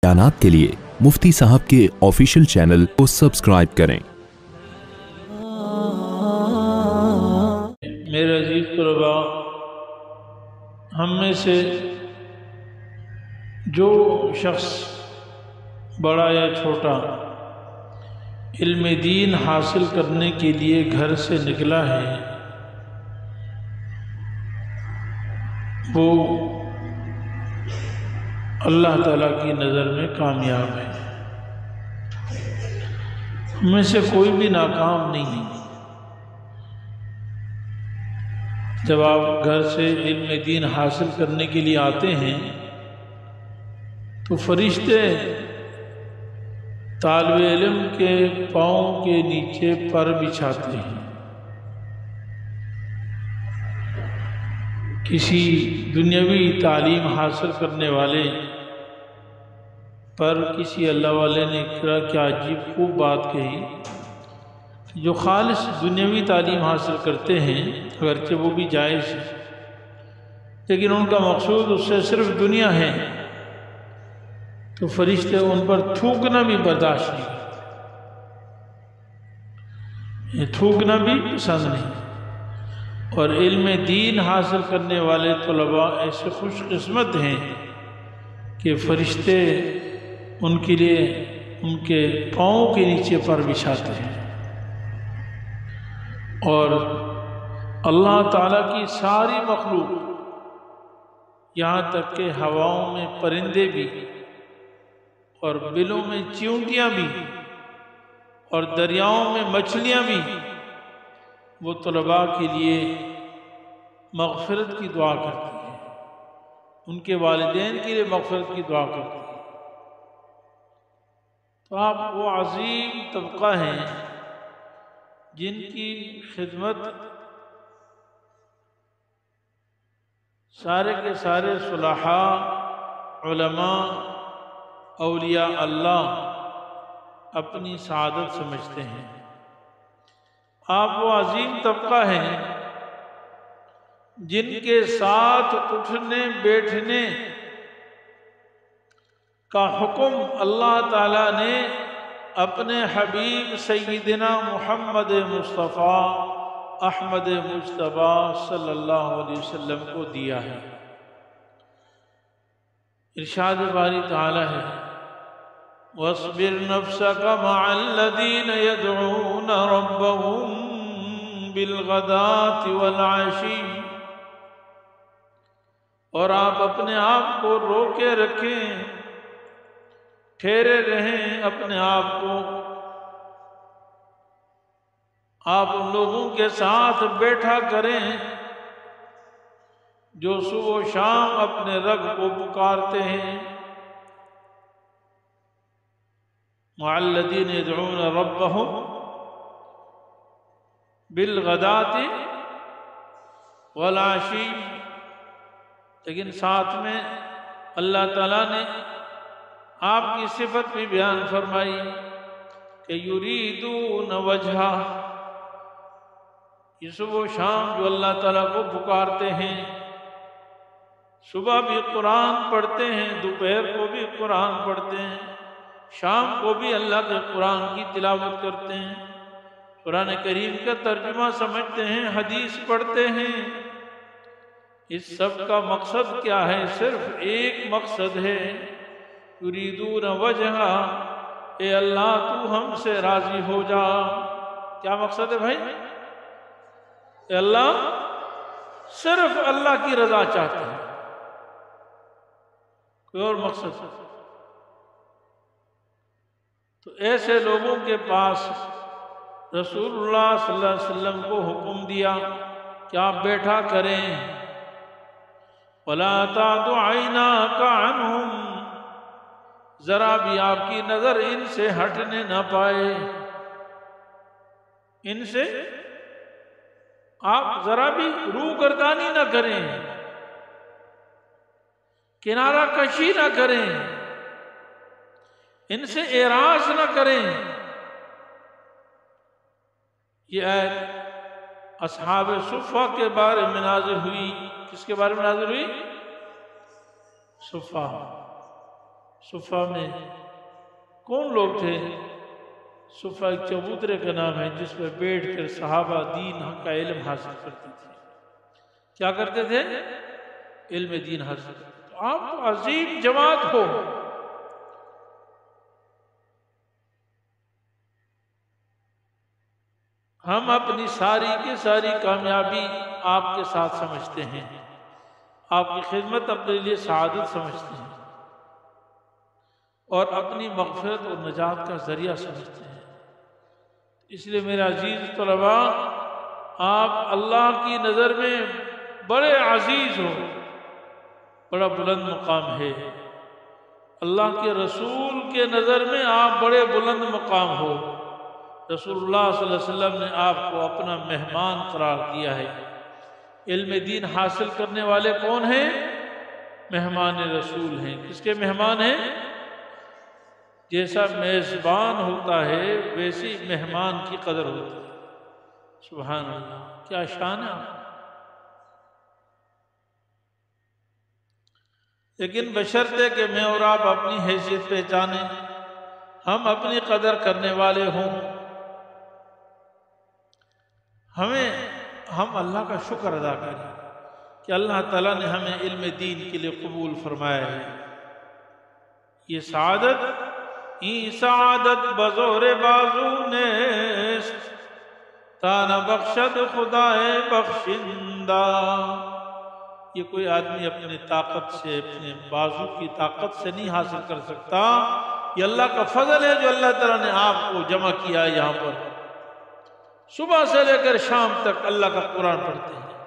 बयानात के लिए मुफ्ती साहब के ऑफिशियल चैनल को सब्सक्राइब करें। मेरे अजीज तलबा, हम में से जो शख्स बड़ा या छोटा इल्म दीन हासिल करने के लिए घर से निकला है, वो अल्लाह ताला की नज़र में कामयाब है। हमें से कोई भी नाकाम नहीं है। जब आप घर से इल्म दीन हासिल करने के लिए आते हैं तो फरिश्ते तालिब इल्म के पाँव के नीचे पर बिछाते हैं। किसी दुनियावी तालीम हासिल करने वाले पर किसी अल्लाह वाले ने क्या अजीब खूब बात कही, जो खालिस दुनियावी तालीम हासिल करते हैं अगरचे वो भी जायज़ है, लेकिन उनका मकसूद उससे सिर्फ दुनिया है, तो फरिश्ते उन पर थूकना भी बर्दाश्त नहीं करते, ये थूकना भी पसंद नहीं। और इल्म दीन हासिल करने वाले तलबा ऐसे खुशकिस्मत हैं कि फरिश्ते उनके लिए उनके पाँव के नीचे पर बिछाते हैं। और अल्लाह ताला की सारी मखलूक, यहाँ तक कि हवाओं में परिंदे भी और बिलों में चींटियाँ भी और दरियाओं में मछलियाँ भी, वो तलबा के लिए मग़फ़िरत की दुआ करती हैं, उनके वालिदैन के लिए मग़फ़िरत की दुआ करती हैं। तो आप वो अज़ीम तबक़ा हैं जिनकी खिदमत सारे के सारे सुलहा, उलमा, औलिया अल्लाह अपनी सआदत समझते हैं। आप वो अजीम तबका हैं जिनके साथ उठने बैठने का हुक्म अल्लाह ताला ने अपने हबीब सैयदना मुहम्मद मुस्तफ़ा अहमद मुज्तबा सल्लल्लाहु अलैहि वसल्लम को दिया है। इरशाद बारी ताला है, वस्बिर नफ्सका मअल्लज़ीन यदऊन रब्बहुम बिलगदाति वल आशी, और आप अपने आप को रोके रखें, ठहरे रहें अपने आप को, आप उन लोगों के साथ बैठा करें जो सुबह शाम अपने रब को पुकारते हैं। मअल्लज़ीन यदऊन रब्बहुम बिलगदाति वल आशी, लेकिन साथ में अल्लाह ताला ने आपकी सिफत भी बयान फरमाई कि युरीदून वजहा, ये सुबह शाम जो अल्लाह ताला को पुकारते हैं, सुबह भी कुरान पढ़ते हैं, दोपहर को भी कुरान पढ़ते हैं, शाम को भी अल्लाह के कुरान की तिलावत करते हैं, कुरान करीम का तर्जुमा समझते हैं, हदीस पढ़ते हैं। इस सब का मकसद क्या है? सिर्फ एक मकसद है, युरीदून वजहा, ए अल्लाह तू हमसे राजी हो जा। क्या मकसद है भाई? ए अल्लाह, सिर्फ अल्लाह की रजा चाहते हैं, कोई और मकसद। तो ऐसे लोगों के पास रसूलुल्लाह सल्लल्लाहु अलैहि वसल्लम को हुक्म दिया कि आप बैठा करें, वला तादु ऐनाका अन्हुम, जरा भी आपकी नजर इनसे हटने न पाए, इनसे आप जरा भी रूगर्दानी न करें, किनारा कशी न करें, इनसे एराज न करें। ये आयत अस्हाब सुफ़ा के बारे में नाज़िल हुई। किसके बारे में नाज़िल हुई? सुफ़ा। صفا میں کون لوگ تھے؟ صفا ایک چبوترے کا نام ہے جس پہ بیٹھ کر صحابہ دین کا علم حاصل کرتے تھے۔ کیا کرتے تھے؟ علم دین حاصل کرتے تھے۔ آپ تو عظیم جماعت ہو، ہم اپنی ساری کی ساری کامیابی آپ کے ساتھ سمجھتے ہیں، آپ کی خدمت اپنے لیے سعادت سمجھتے ہیں اور اپنی مغفرت اور نجات کا ذریعہ سمجھتے ہیں۔ اس لیے میرے عزیز طلباء، آپ اللہ کی نظر میں بڑے عزیز ہو، بڑا بلند مقام ہے۔ اللہ کے رسول کے نظر میں آپ بڑے بلند مقام ہو۔ رسول اللہ صلی اللہ علیہ وسلم نے آپ کو اپنا مہمان قرار دیا ہے۔ علم دین حاصل کرنے والے کون ہیں؟ مہمان رسول ہیں۔ کس کے مہمان ہیں؟ جیسا میزبان ہوتا ہے ویسی مہمان کی قدر ہوتی ہے۔ سبحان اللہ، کیا شان ہے۔ لیکن بشرطے کہ میں اور آپ اپنی حیثیت پہچانیں، ہم اپنی قدر کرنے والے ہوں، ہم اللہ کا شکر ادا کریں کہ اللہ تعالیٰ نے ہمیں علم دین کے لیے قبول فرمایا ہے۔ یہ سعادت سعادت بزور بازو نیست، تانا بخشد خدائے بخشندہ۔ یہ کوئی آدمی اپنی طاقت سے، اپنے بازو کی طاقت سے نہیں حاصل کر سکتا۔ یہ اللہ کا فضل ہے جو اللہ تعالیٰ نے آپ کو جمع کیا ہے یہاں پر۔ صبح سے لے کر شام تک اللہ کا قرآن پڑھتے ہیں،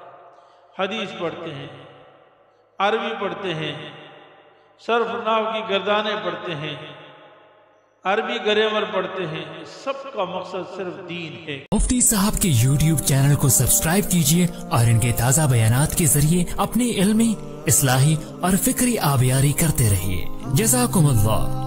حدیث پڑھتے ہیں، عربی پڑھتے ہیں، صرف نحو کی گردانیں پڑھتے ہیں، عربی گریمر پڑھتے ہیں۔ سب کا مقصد صرف دین ہے۔ مفتی صاحب کے یوٹیوب چینل کو سبسکرائب کیجئے اور ان کے تازہ بیانات کے ذریعے اپنی علمی، اصلاحی اور فکری آبیاری کرتے رہیے۔ جزاکم اللہ۔